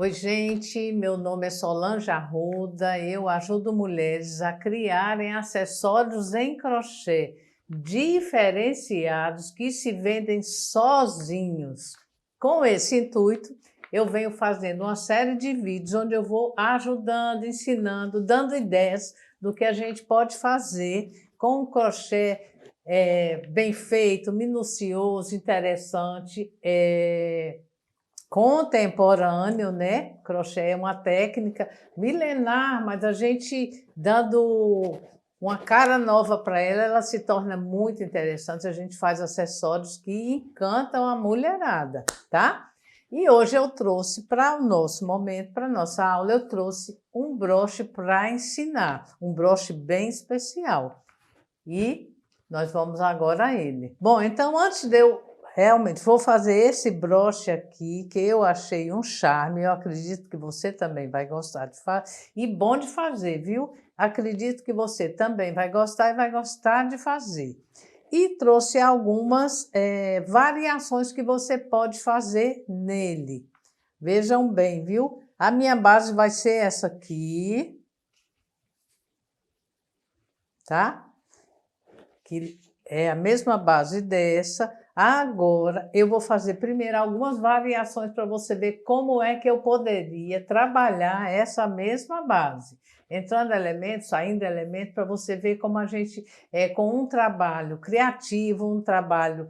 Oi, gente, meu nome é Solange Arruda, eu ajudo mulheres a criarem acessórios em crochê diferenciados que se vendem sozinhos. Com esse intuito, eu venho fazendo uma série de vídeos onde eu vou ajudando, ensinando, dando ideias do que a gente pode fazer com um crochê bem feito, minucioso, interessante, contemporâneo, né? Crochê é uma técnica milenar, mas a gente dando uma cara nova para ela, ela se torna muito interessante. A gente faz acessórios que encantam a mulherada, tá? E hoje eu trouxe para o nosso momento, para a nossa aula, eu trouxe um broche para ensinar, um broche bem especial. E nós vamos agora a ele. Bom, então antes de eu realmente vou fazer esse broche aqui, que eu achei um charme, eu acredito que você também vai gostar de fazer, e bom de fazer, viu? Acredito que você também vai gostar e vai gostar de fazer. E trouxe algumas variações que você pode fazer nele. Vejam bem, viu? A minha base vai ser essa aqui, tá? Que é a mesma base dessa. Agora, eu vou fazer primeiro algumas variações para você ver como é que eu poderia trabalhar essa mesma base. Entrando elementos, saindo elementos, para você ver como a gente, com um trabalho criativo, um trabalho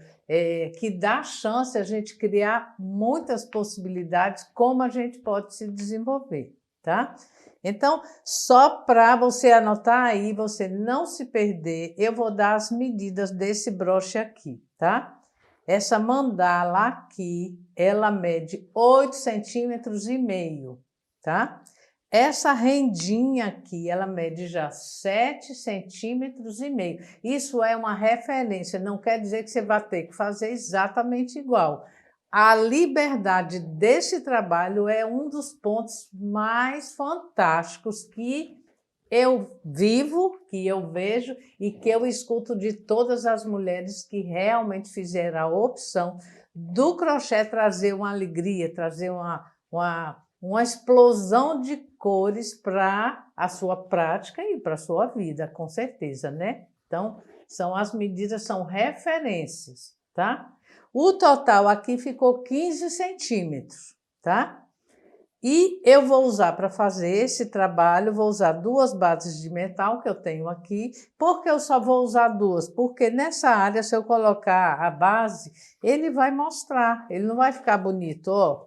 que dá chance a gente criar muitas possibilidades, como a gente pode se desenvolver, tá? Então, só para você anotar aí, você não se perder, eu vou dar as medidas desse broche aqui, tá? Essa mandala aqui, ela mede 8,5 centímetros, tá? Essa rendinha aqui, ela mede já 7,5 centímetros. Isso é uma referência, não quer dizer que você vai ter que fazer exatamente igual. A liberdade desse trabalho é um dos pontos mais fantásticos que eu vivo, que eu vejo e que eu escuto de todas as mulheres que realmente fizeram a opção do crochê trazer uma alegria, trazer uma explosão de cores para a sua prática e para a sua vida, com certeza, né? Então, as medidas são referências, tá? O total aqui ficou 15 centímetros, tá? E eu vou usar para fazer esse trabalho, vou usar duas bases de metal que eu tenho aqui. Por que eu só vou usar duas? Porque nessa área, se eu colocar a base, ele vai mostrar, ele não vai ficar bonito, ó.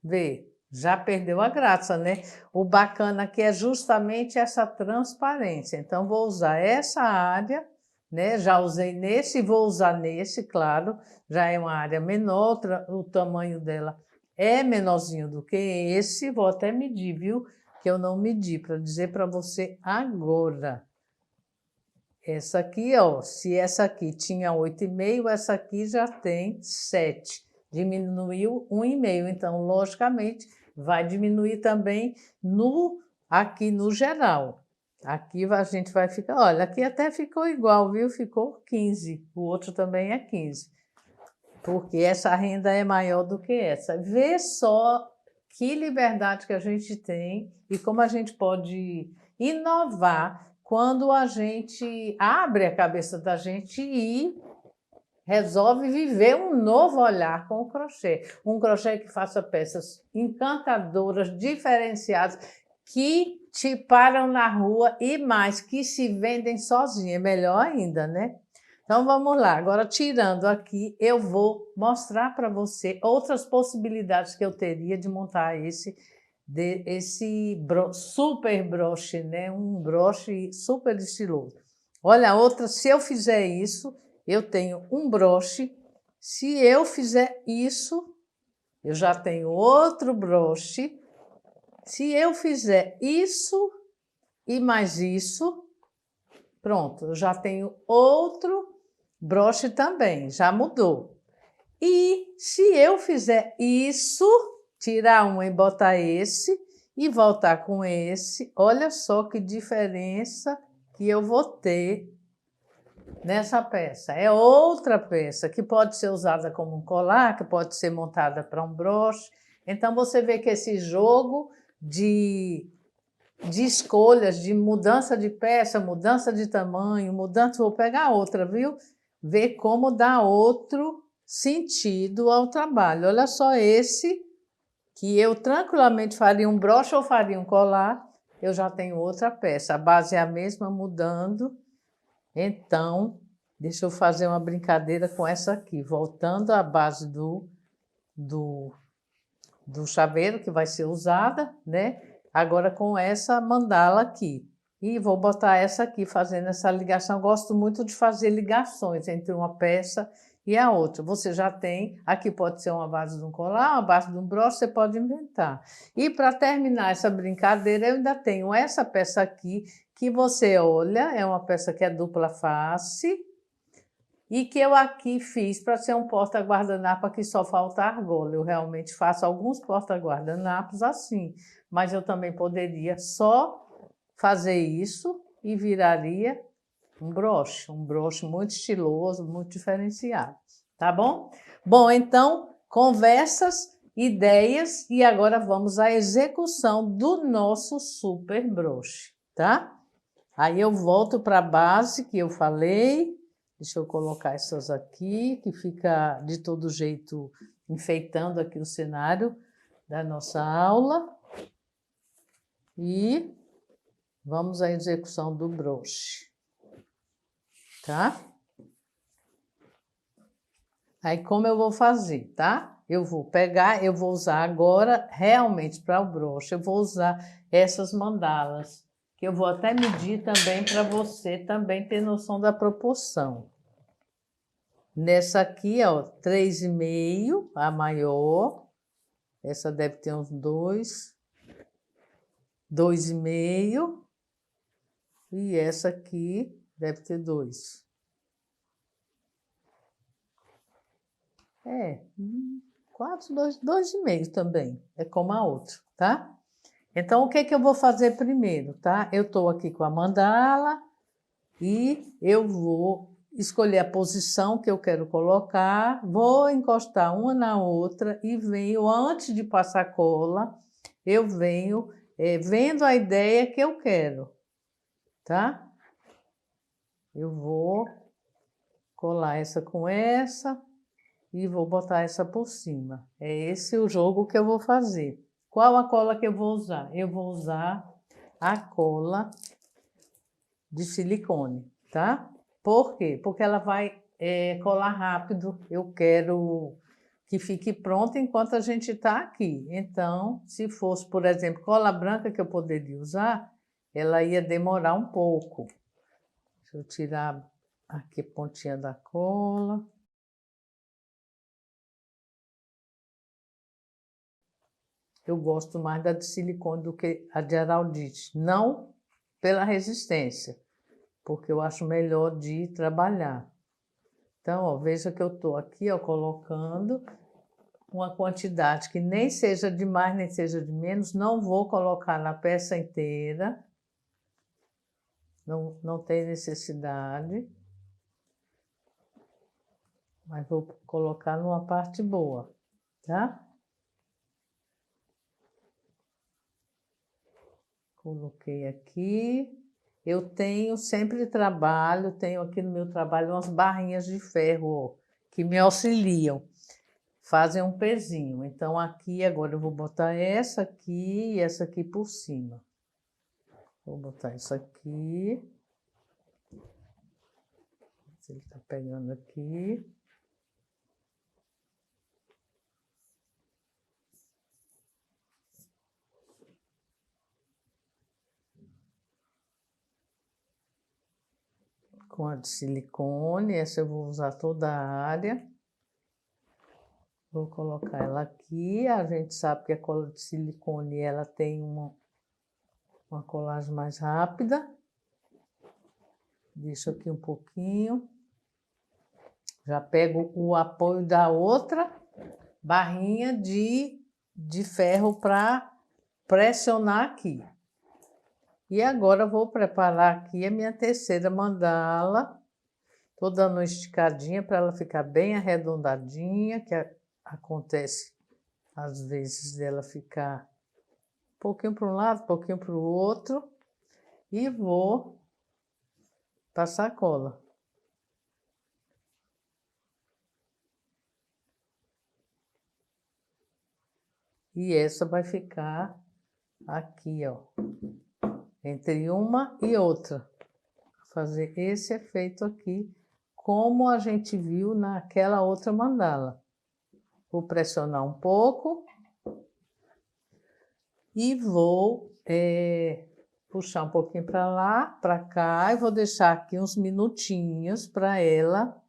Vê, já perdeu a graça, né? O bacana aqui é justamente essa transparência. Então, vou usar essa área, né? Já usei nesse e vou usar nesse, claro. Já é uma área menor, o tamanho dela é menorzinho do que esse. Vou até medir, viu? Que eu não medi, para dizer para você agora. Essa aqui, ó, se essa aqui tinha 8,5, essa aqui já tem 7. Diminuiu 1,5, então, logicamente, vai diminuir também aqui no geral. Aqui a gente vai ficar, olha, aqui até ficou igual, viu? Ficou 15, o outro também é 15. Porque essa renda é maior do que essa. Vê só que liberdade que a gente tem e como a gente pode inovar quando a gente abre a cabeça da gente e resolve viver um novo olhar com o crochê. Um crochê que faça peças encantadoras, diferenciadas, que te param na rua e mais, que se vendem sozinhas. Melhor ainda, né? Então, vamos lá. Agora, tirando aqui, eu vou mostrar para você outras possibilidades que eu teria de montar esse super broche, né? Um broche super estiloso. Olha, outra, se eu fizer isso, eu tenho um broche. Se eu fizer isso, eu já tenho outro broche. Se eu fizer isso e mais isso, pronto, eu já tenho outro broche também, já mudou. E se eu fizer isso, tirar um e botar esse, e voltar com esse, olha só que diferença que eu vou ter nessa peça. É outra peça que pode ser usada como um colar, que pode ser montada para um broche. Então, você vê que esse jogo de escolhas, de mudança de peça, mudança de tamanho, mudança... Vou pegar outra, viu? Ver como dá outro sentido ao trabalho. Olha só esse, que eu tranquilamente faria um broche ou faria um colar, eu já tenho outra peça. A base é a mesma, mudando. Então, deixa eu fazer uma brincadeira com essa aqui. Voltando à base do chaveiro que vai ser usada, né? Agora com essa mandala aqui. E vou botar essa aqui, fazendo essa ligação. Gosto muito de fazer ligações entre uma peça e a outra. Você já tem, aqui pode ser uma base de um colar, uma base de um broche, você pode inventar. E para terminar essa brincadeira, eu ainda tenho essa peça aqui, que você olha, é uma peça que é dupla face, e que eu aqui fiz para ser um porta-guardanapo que só falta argola. Eu realmente faço alguns porta-guardanapos assim, mas eu também poderia só fazer isso e viraria um broche muito estiloso, muito diferenciado, tá bom? Bom, então, conversas, ideias e agora vamos à execução do nosso super broche, tá? Aí eu volto para a base que eu falei. Deixa eu colocar essas aqui, que fica de todo jeito enfeitando aqui o cenário da nossa aula. E vamos à execução do broche, tá? Aí como eu vou fazer, tá? Eu vou pegar, eu vou usar agora, realmente para o broche, eu vou usar essas mandalas, que eu vou até medir também para você também ter noção da proporção. Nessa aqui, ó, 3,5, a maior. Essa deve ter uns 2,5. E essa aqui deve ter 2. Quase 2,5 também. É como a outra, tá? Então, o que que eu vou fazer primeiro, tá? Eu estou aqui com a mandala e eu vou escolher a posição que eu quero colocar, vou encostar uma na outra e venho, antes de passar cola, eu venho vendo a ideia que eu quero, tá? Eu vou colar essa com essa e vou botar essa por cima. É esse o jogo que eu vou fazer. Qual a cola que eu vou usar? Eu vou usar a cola de silicone, tá? Por quê? Porque ela vai colar rápido. Eu quero que fique pronta enquanto a gente está aqui. Então, se fosse, por exemplo, cola branca que eu poderia usar, ela ia demorar um pouco. Deixa eu tirar aqui a pontinha da cola. Eu gosto mais da de silicone do que a de araldite. Não pela resistência, porque eu acho melhor de trabalhar. Então, ó, veja que eu estou aqui, ó, colocando uma quantidade que nem seja de mais, nem seja de menos. Não vou colocar na peça inteira. Não tem necessidade. Mas vou colocar numa parte boa, tá? Coloquei aqui. Eu tenho aqui no meu trabalho umas barrinhas de ferro, ó, que me auxiliam, fazem um pezinho. Então, aqui agora eu vou botar essa aqui e essa aqui por cima. Vou botar isso aqui. Se ele tá pegando aqui. Com a de silicone, essa eu vou usar toda a área. Vou colocar ela aqui. A gente sabe que a cola de silicone ela tem uma colagem mais rápida. Deixo aqui um pouquinho. Já pego o apoio da outra barrinha de ferro para pressionar aqui. E agora vou preparar aqui a minha terceira mandala. Estou dando uma esticadinha para ela ficar bem arredondadinha, que acontece às vezes dela ficar um pouquinho para um lado, um pouquinho para o outro, e vou passar cola. E essa vai ficar aqui, ó, entre uma e outra. Fazer esse efeito aqui, como a gente viu naquela outra mandala. Vou pressionar um pouco e vou puxar um pouquinho para lá, para cá, e vou deixar aqui uns minutinhos para ela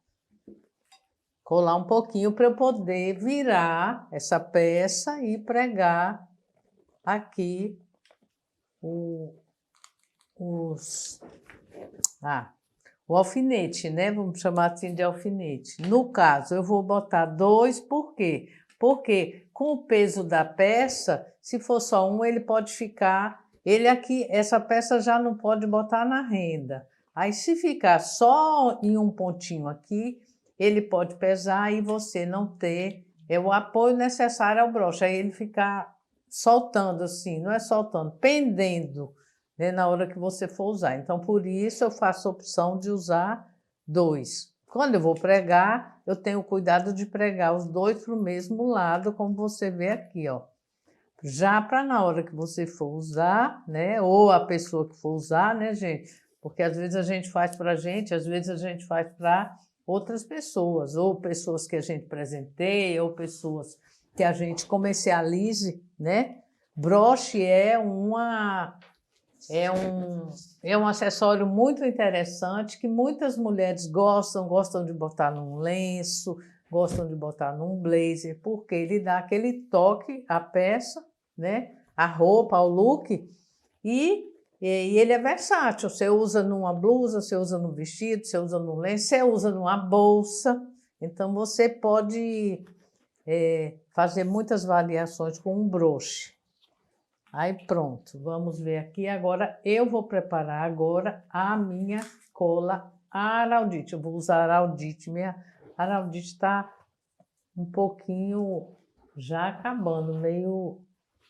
colar um pouquinho, para eu poder virar essa peça e pregar aqui o alfinete, né? Vamos chamar assim de alfinete. No caso, eu vou botar 2, por quê? Porque com o peso da peça, se for só um, ele pode ficar... Ele aqui, essa peça já não pode botar na renda. Aí, se ficar só em um pontinho aqui, ele pode pesar e você não ter o apoio necessário ao broche. Aí ele ficar soltando assim, não é soltando, pendendo, né, na hora que você for usar. Então, por isso, eu faço a opção de usar 2. Quando eu vou pregar, eu tenho cuidado de pregar os 2 para o mesmo lado, como você vê aqui, ó. Já para na hora que você for usar, né, ou a pessoa que for usar, né, gente? Porque às vezes a gente faz para a gente, às vezes a gente faz para outras pessoas, ou pessoas que a gente presenteia, ou pessoas que a gente comercialize, né? Broche é um acessório muito interessante que muitas mulheres gostam de botar num lenço, gostam de botar num blazer, porque ele dá aquele toque à peça, né? A roupa, ao look, e ele é versátil. Você usa numa blusa, você usa num vestido, você usa num lenço, você usa numa bolsa. Então, você pode fazer muitas variações com um broche. Aí pronto, vamos ver aqui. Agora eu vou preparar agora a minha cola Araldite. Eu vou usar Araldite. Minha Araldite está um pouquinho já acabando, meio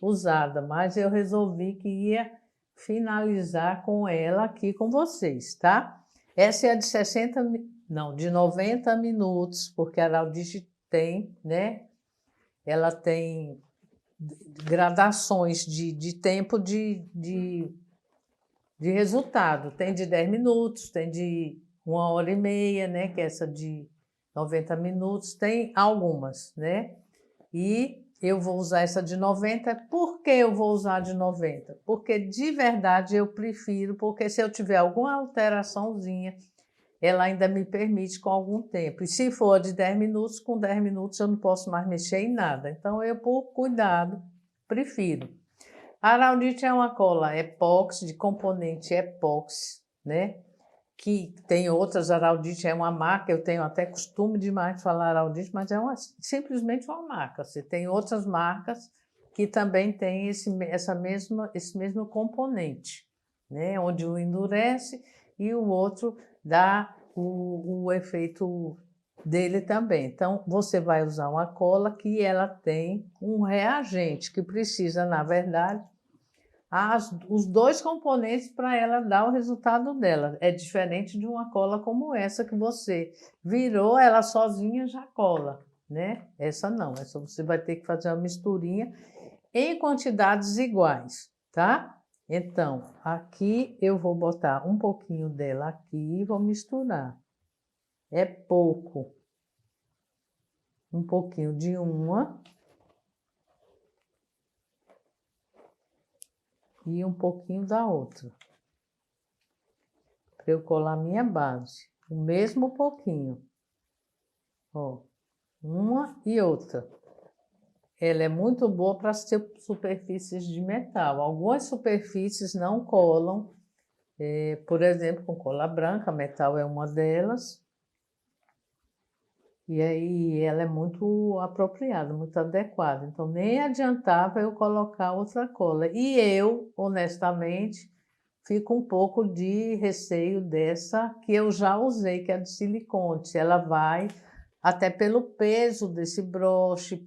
usada, mas eu resolvi que ia finalizar com ela aqui com vocês, tá? Essa é a de 90 minutos, porque a Araldite tem, né? Ela tem gradações de tempo de resultado. Tem de 10 minutos, tem de 1h30, né? Que é essa de 90 minutos, tem algumas, né? E eu vou usar essa de 90. Por que eu vou usar de 90? Porque de verdade eu prefiro, porque se eu tiver alguma alteraçãozinha, ela ainda me permite com algum tempo. E se for de 10 minutos, com 10 minutos eu não posso mais mexer em nada. Então, eu, por cuidado, prefiro. A Araldite é uma cola epóxi, de componente epóxi, né? Que tem outras, Araldite é uma marca, eu tenho até costume demais de falar Araldite, mas é simplesmente uma marca. Você tem outras marcas que também têm esse mesmo componente, né? Onde um endurece e o outro dá o efeito dele também. Então, você vai usar uma cola que ela tem um reagente, que precisa, na verdade, os 2 componentes para ela dar o resultado dela. É diferente de uma cola como essa que você virou, ela sozinha já cola, né? Essa não, essa você vai ter que fazer uma misturinha em quantidades iguais, tá? Então, aqui eu vou botar um pouquinho dela aqui e vou misturar. É pouco. Um pouquinho de uma. E um pouquinho da outra. Para eu colar minha base. O mesmo pouquinho. Ó, uma e outra. Ela é muito boa para superfícies de metal. Algumas superfícies não colam, por exemplo, com cola branca, metal é uma delas. E aí ela é muito apropriada, muito adequada. Então, nem adiantava eu colocar outra cola. E eu, honestamente, fico um pouco de receio dessa que eu já usei, que é de silicone. Ela vai, até pelo peso desse broche,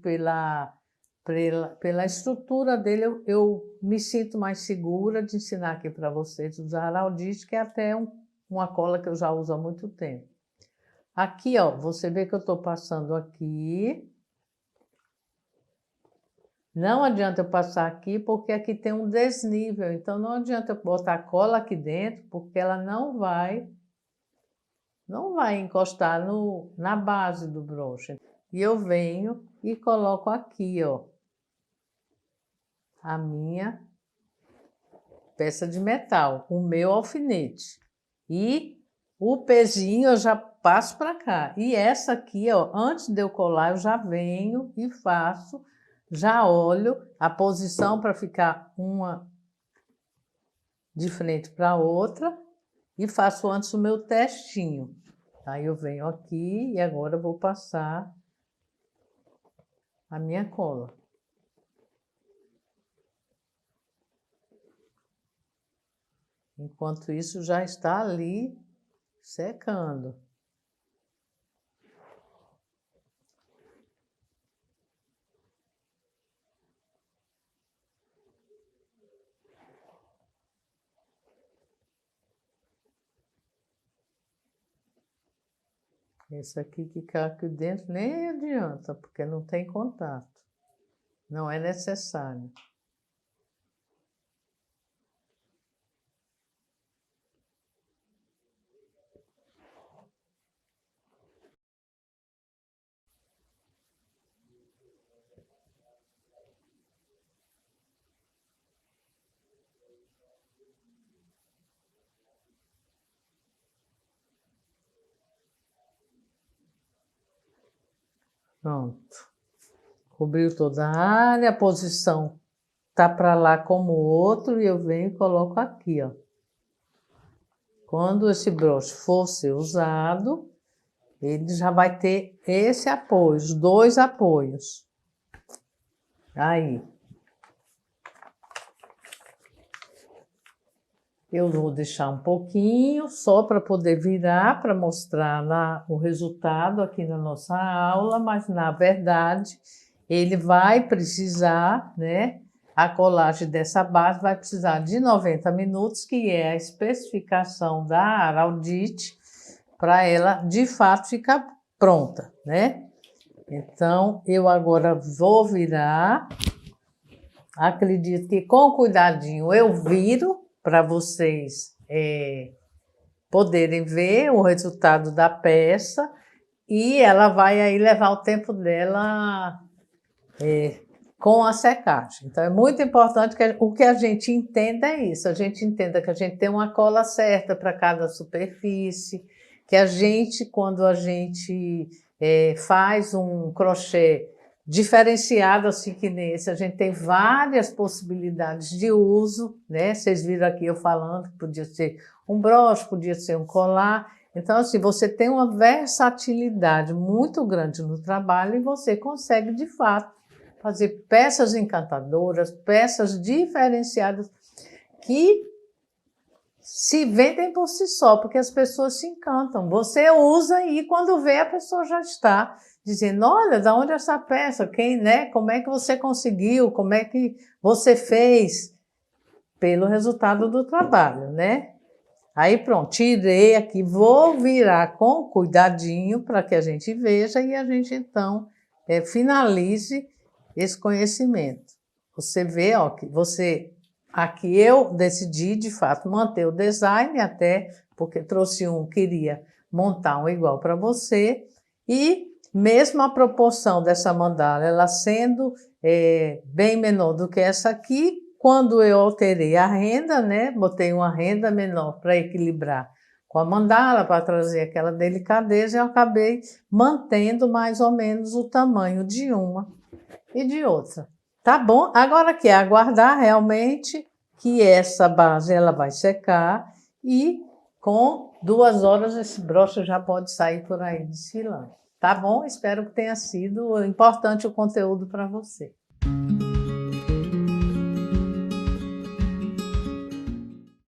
pela estrutura dele, eu me sinto mais segura de ensinar aqui para vocês usar a Araldite, que é até uma cola que eu já uso há muito tempo. Aqui, ó, você vê que eu estou passando aqui. Não adianta eu passar aqui, porque aqui tem um desnível, então não adianta eu botar a cola aqui dentro, porque ela não vai encostar na base do broche. E eu venho e coloco aqui, ó, a minha peça de metal, o meu alfinete. E o pezinho eu já passo para cá. E essa aqui, ó, antes de eu colar, eu já venho e faço, já olho a posição para ficar uma de frente para a outra e faço antes o meu testinho. Aí eu venho aqui e agora eu vou passar a minha cola. Enquanto isso já está ali secando. Esse aqui que cai aqui dentro nem adianta, porque não tem contato. Não é necessário. Pronto. Cobriu toda a área, a posição tá para lá como o outro e eu venho e coloco aqui, ó. Quando esse broche for ser usado, ele já vai ter esse apoio, os dois apoios. Aí. Eu vou deixar um pouquinho, só para poder virar, para mostrar o resultado aqui na nossa aula, mas, na verdade, ele vai precisar, né? A colagem dessa base vai precisar de 90 minutos, que é a especificação da Araldite, para ela, de fato, ficar pronta, né? Então, eu agora vou virar. Acredito que com cuidadinho eu viro, para vocês poderem ver o resultado da peça, e ela vai aí levar o tempo dela com a secagem. Então, é muito importante que o que a gente entenda é isso, a gente entenda que a gente tem uma cola certa para cada superfície, que a gente, quando a gente faz um crochê diferenciado assim que nesse, a gente tem várias possibilidades de uso, né? Vocês viram aqui eu falando que podia ser um broche, podia ser um colar. Então, assim, você tem uma versatilidade muito grande no trabalho e você consegue, de fato, fazer peças encantadoras, peças diferenciadas que se vendem por si só, porque as pessoas se encantam. Você usa e quando vê a pessoa já está dizendo, olha, de onde é essa peça? Quem, né? Como é que você conseguiu? Como é que você fez? Pelo resultado do trabalho, né? Aí pronto, tirei aqui, vou virar com cuidadinho para que a gente veja e a gente então finalize esse conhecimento. Você vê, ó, que aqui eu decidi de fato manter o design, até porque trouxe queria montar um igual para você, e mesmo a proporção dessa mandala, ela sendo bem menor do que essa aqui, quando eu alterei a renda, né, botei uma renda menor para equilibrar com a mandala, para trazer aquela delicadeza, eu acabei mantendo mais ou menos o tamanho de uma e de outra. Tá bom? Agora aqui é aguardar realmente que essa base ela vai secar e com 2 horas esse broche já pode sair por aí desfilando. Tá bom? Espero que tenha sido importante o conteúdo para você.